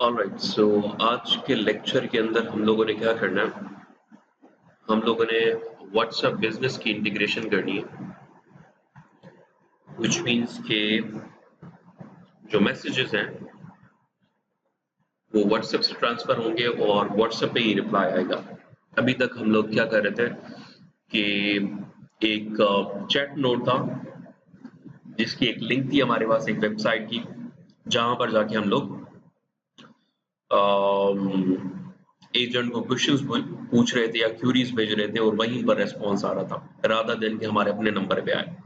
Alright, सो आज के lecture के अंदर हम लोगों ने क्या करना है, हम लोगों ने व्हाट्सएप बिजनेस की इंटीग्रेशन करनी है, विच मीन्स के जो मैसेजेस हैं वो व्हाट्सएप से ट्रांसफर होंगे और व्हाट्सएप पे ही रिप्लाई आएगा। अभी तक हम लोग क्या कर रहे थे कि एक चैट नोट था जिसकी एक लिंक थी हमारे पास एक वेबसाइट की, जहां पर जाके हम लोग एजेंट को क्वेश्चंस पूछ रहे थे या क्यूरीज भेज रहे थे और वहीं पर रेस्पॉन्स आ रहा था रादर देन कि हमारे अपने नंबर पे आए।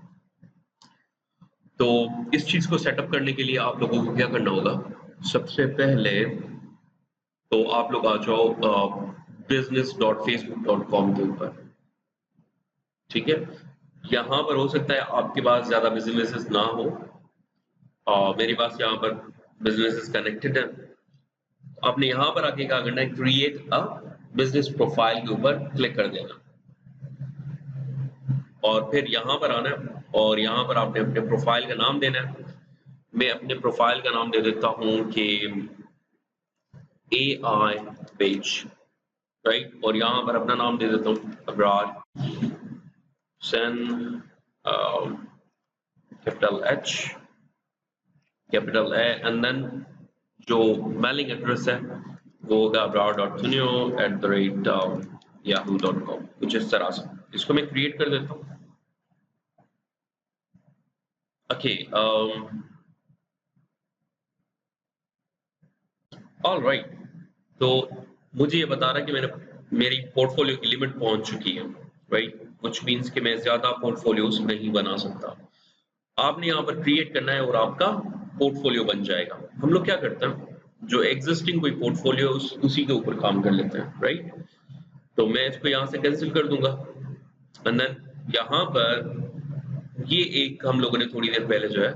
तो इस चीज को सेटअप करने के लिए आप लोगों को क्या करना होगा, सबसे पहले तो आप लोग आ जाओ business.facebook.com के ऊपर। ठीक है, यहाँ पर हो सकता है आपके पास ज्यादा बिजनेसेस ना हो, मेरे पास यहाँ पर बिजनेसेस कनेक्टेड है। आपने यहाँ पर आके क्या करना है, क्रिएट अ बिजनेस प्रोफाइल के ऊपर क्लिक कर देना और फिर यहाँ पर आना है और यहाँ पर आपने अपने प्रोफाइल का नाम देना है। मैं अपने प्रोफाइल का नाम दे देता हूँ कि AI पेज, राइट, और यहाँ पर अपना नाम दे देता हूँ Abrar Sen, capital H capital A and then जो मेलिंग एड्रेस है वो होगा abrar.sunio@yahoo.com, कुछ इस तरह से। इसको मैं क्रिएट कर देता हूँ। ओके, ऑलराइट, तो मुझे ये बता रहा है कि मेरी पोर्टफोलियो की लिमिट पहुंच चुकी है, राइट, व्हिच मींस कि मैं ज्यादा पोर्टफोलियोज नहीं बना सकता। आपने यहाँ पर क्रिएट करना है और आपका पोर्टफोलियो बन जाएगा। हम लोग क्या करते हैं, जो एग्जिस्टिंग कोई पोर्टफोलियो उसी के ऊपर काम कर लेते हैं, राइट। तो मैं इसको यहाँ से कैंसिल कर दूंगा एंड देन यहाँ पर ये एक हम लोगों ने थोड़ी देर पहले जो है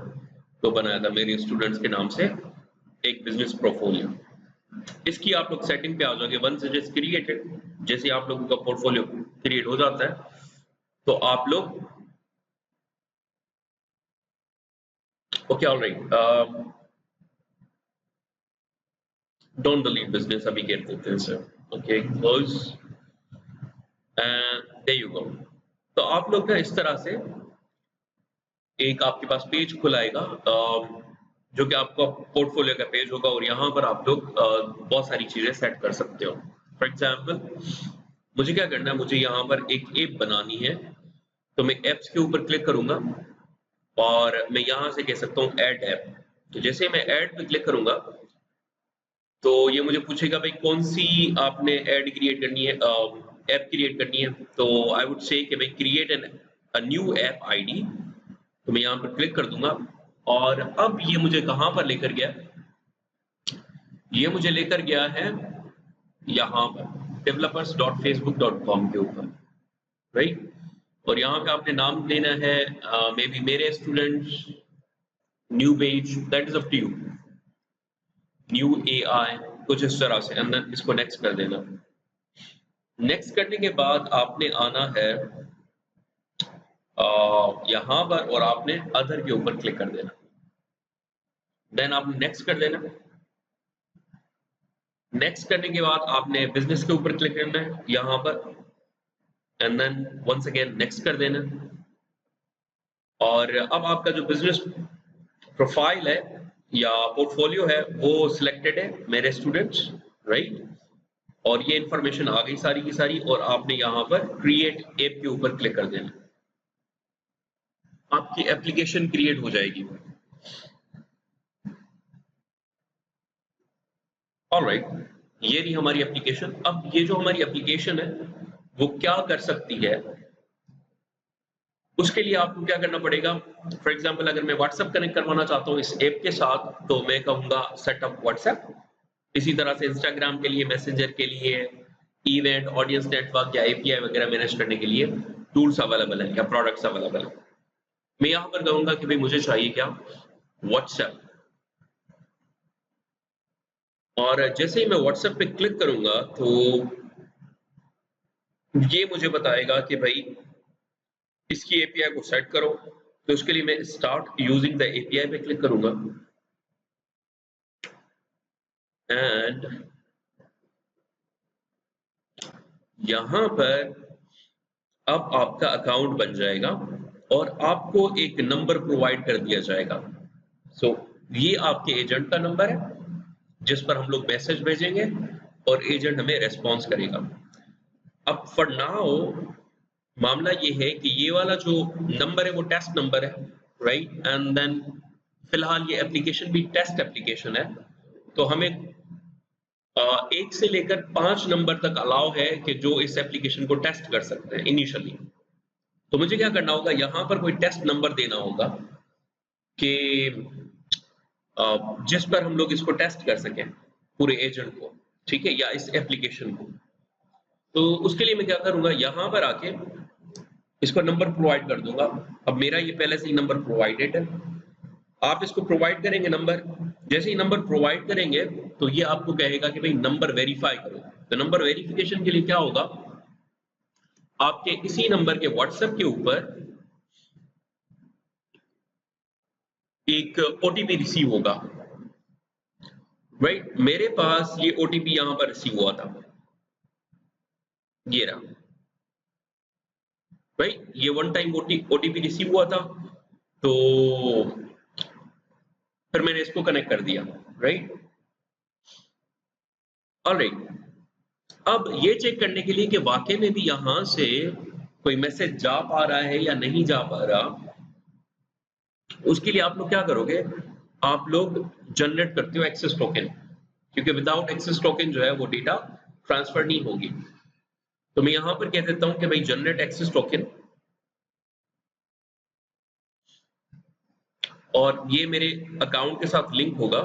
तो बनाया था मेरे स्टूडेंट्स के नाम से एक बिजनेस पोर्टफोलियो। इसकी आप लोग सेटिंग पे आ जाओगे, वंस इट इज क्रिएटेड, जैसे आप लोगों का पोर्टफोलियो क्रिएट हो जाता है तो आप लोग okay, alright, don't delete business अभी कर देते हैं sir. Okay, close and there you go. तो आप लोग का इस तरह से एक आपके पास पेज खुलाएगा, जो कि आपका पोर्टफोलियो का पेज होगा और यहाँ पर आप लोग बहुत सारी चीजें सेट कर सकते हो। फॉर एग्जाम्पल मुझे क्या करना है, मुझे यहाँ पर एक ऐप बनानी है, तो मैं एप्स के ऊपर क्लिक करूंगा और मैं यहाँ से कह सकता हूँ ऐड ऐप। तो जैसे मैं ऐड पे क्लिक करूंगा तो ये मुझे पूछेगा भाई कौन सी आपने ऐड क्रिएट करनी है, ऐप क्रिएट करनी है। तो आई वुड से कि भाई create an a new app ID. तो मैं यहाँ पर क्लिक कर दूंगा और अब ये मुझे कहाँ पर लेकर गया, ये मुझे लेकर गया है यहाँ पर developers.facebook.com के ऊपर, राइट। और यहाँ पे आपने नाम देना है मे बी मेरे students, new page, that is up to you, new AI, कुछ इस तरह से अंदर इसको नेक्स्ट कर देना। नेक्स्ट करने के बाद आपने आना है यहाँ पर और आपने अदर के ऊपर क्लिक कर देना, देन आपने नेक्स्ट कर देना। नेक्स्ट करने के बाद आपने बिजनेस के ऊपर क्लिक करना है यहाँ पर and then once again next कर देना। और अब आपका जो बिजनेस प्रोफाइल है या पोर्टफोलियो है वो सिलेक्टेड है मेरे स्टूडेंट्स, राइट। और ये इंफॉर्मेशन आ गई सारी की सारी और आपने यहाँ पर क्रिएट ऐप के ऊपर क्लिक कर देना, आपकी एप्लीकेशन क्रिएट हो जाएगी। ऑलराइट, ये रही हमारी एप्लीकेशन। अब ये जो हमारी एप्लीकेशन है वो क्या कर सकती है, उसके लिए आपको क्या करना पड़ेगा। फॉर एग्जांपल अगर मैं व्हाट्सएप कनेक्ट करवाना चाहता हूँ इस ऐप के साथ तो मैं कहूंगा सेटअप व्हाट्सएप। इसी तरह से इंस्टाग्राम के लिए, मैसेंजर के लिए, इवेंट, ऑडियंस नेटवर्क या एपीआई वगैरह मैनेज करने के लिए टूल्स अवेलेबल है या प्रोडक्ट्स अवेलेबल है। मैं यहाँ पर कहूंगा कि भाई मुझे चाहिए क्या, व्हाट्सएप। और जैसे ही मैं व्हाट्सएप पे क्लिक करूंगा तो ये मुझे बताएगा कि भाई इसकी एपीआई को सेट करो। तो उसके लिए मैं स्टार्ट यूजिंग द एपीआई पे क्लिक करूंगा एंड यहां पर अब आपका अकाउंट बन जाएगा और आपको एक नंबर प्रोवाइड कर दिया जाएगा। सो ये आपके एजेंट का नंबर है जिस पर हम लोग मैसेज भेजेंगे और एजेंट हमें रेस्पॉन्स करेगा। अब फॉर नाउ मामला ये है कि ये वाला जो नंबर है वो टेस्ट नंबर है, राइट? एंड देन फिलहाल ये एप्लीकेशन भी टेस्ट एप्लीकेशन है, तो हमें 1 से लेकर 5 नंबर तक अलाउ है कि जो इस एप्लीकेशन को टेस्ट कर सकते हैं इनिशियली। तो मुझे क्या करना होगा, यहाँ पर कोई टेस्ट नंबर देना होगा कि जिस पर हम लोग इसको टेस्ट कर सकें पूरे एजेंट को, ठीक है, या इस एप्लीकेशन को। तो उसके लिए मैं क्या करूंगा, यहाँ पर आके इसको नंबर प्रोवाइड कर दूंगा। अब मेरा ये पहले से ही नंबर प्रोवाइडेड है, आप इसको प्रोवाइड करेंगे नंबर। जैसे ही नंबर प्रोवाइड करेंगे तो ये आपको कहेगा कि भाई नंबर वेरीफाई करो। तो नंबर वेरिफिकेशन के लिए क्या होगा, आपके इसी नंबर के व्हाट्सएप के ऊपर एक ओटीपी रिसीव होगा, राइट? मेरे पास ये ओटीपी यहां पर रिसीव हुआ था, ये रहा, राइट? ये वन टाइम ओटीपी रिसीव हुआ था, तो फिर मैंने इसको कनेक्ट कर दिया, राइट? ऑलराइट, अब ये चेक करने के लिए कि वाकई में भी यहां से कोई मैसेज जा पा रहा है या नहीं जा पा रहा, उसके लिए आप लोग क्या करोगे, आप लोग जनरेट करते हो एक्सेस टोकन, क्योंकि विदाउट एक्सेस टोकन जो है वो डेटा ट्रांसफर नहीं होगी। तो मैं यहां पर कह देता हूं कि भाई जनरेट एक्सेस टोकन, और ये मेरे अकाउंट के साथ लिंक होगा,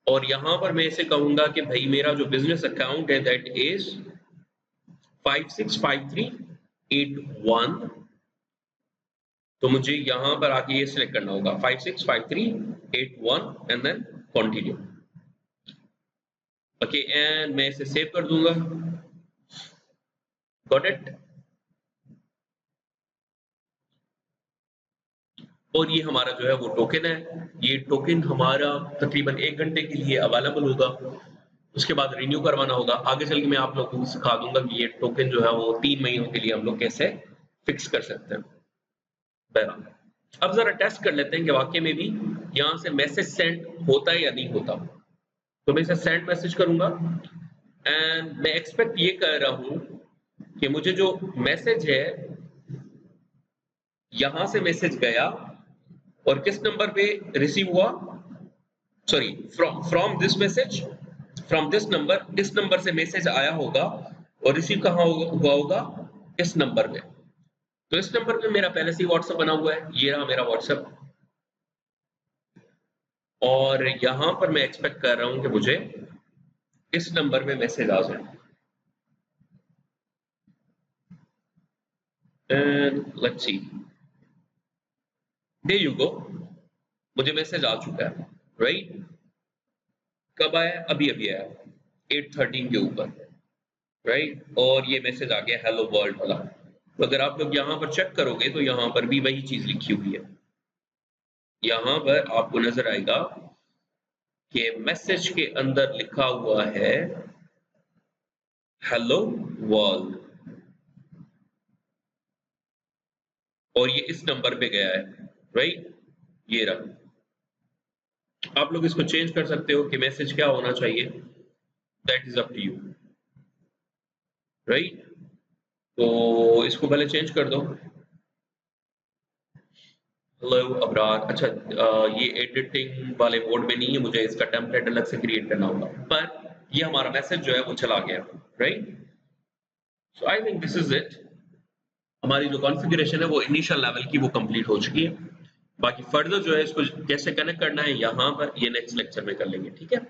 और यहां पर मैं इसे कहूंगा कि भाई मेरा जो बिजनेस अकाउंट है दैट इज 565381। तो मुझे यहां पर आके ये सिलेक्ट करना होगा 565381 and then continue. Okay, and मैं इसे सेव कर दूंगा। Got it? और ये हमारा जो है वो टोकन है। ये टोकन हमारा तकरीबन 1 घंटे के लिए अवेलेबल होगा, उसके बाद रिन्यू करवाना होगा। आगे चल के मैं आप लोगों को सिखा दूंगा कि ये टोकन जो है वो 3 महीनों के लिए हम लोग कैसे फिक्स कर सकते हैं। बहरहाल, अब जरा टेस्ट कर लेते हैं कि वाकई में भी यहाँ से मैसेज सेंड होता है या नहीं होता। तो मैं इसे सेंड मैसेज करूंगा, एंड मैं एक्सपेक्ट ये कर रहा हूं कि मुझे जो मैसेज है यहां से मैसेज गया और किस नंबर पे रिसीव हुआ, sorry, from this message, from this number, इस नंबर से मैसेज आया होगा और रिसीव कहाँ हुआ होगा, इस नंबर पे। तो इस नंबर पे मेरा पहले से ही व्हाट्सएप बना हुआ है, ये रहा मेरा व्हाट्सएप, और यहां पर मैं एक्सपेक्ट कर रहा हूं कि मुझे इस नंबर पे मैसेज आ जाए। And let's see, there you go, मुझे मैसेज आ चुका है, राइट? कब आया? अभी अभी आया, 8:13 के ऊपर, राइट? और ये मैसेज आ गया हेलो वर्ल्ड वाला। तो अगर आप लोग यहाँ पर चेक करोगे तो यहाँ पर भी वही चीज लिखी हुई है। यहाँ पर आपको नजर आएगा कि मैसेज के अंदर लिखा हुआ है हेलो वर्ल्ड, और ये इस नंबर पे गया है, राइट? ये रहा। आप लोग इसको चेंज कर सकते हो कि मैसेज क्या होना चाहिए, that is up to you, right? तो इसको पहले चेंज कर दो, हेलो अबरार। अच्छा, ये एडिटिंग वाले मोड में नहीं है, मुझे इसका टेम्पलेट अलग से क्रिएट करना होगा, पर ये हमारा मैसेज जो है वो चला गया, right? So I think this is it. हमारी जो कॉन्फ़िगरेशन है वो इनिशियल लेवल की वो कंप्लीट हो चुकी है। बाकी फर्दर जो है इसको कैसे कनेक्ट करना है यहाँ पर, ये नेक्स्ट लेक्चर में कर लेंगे, ठीक है?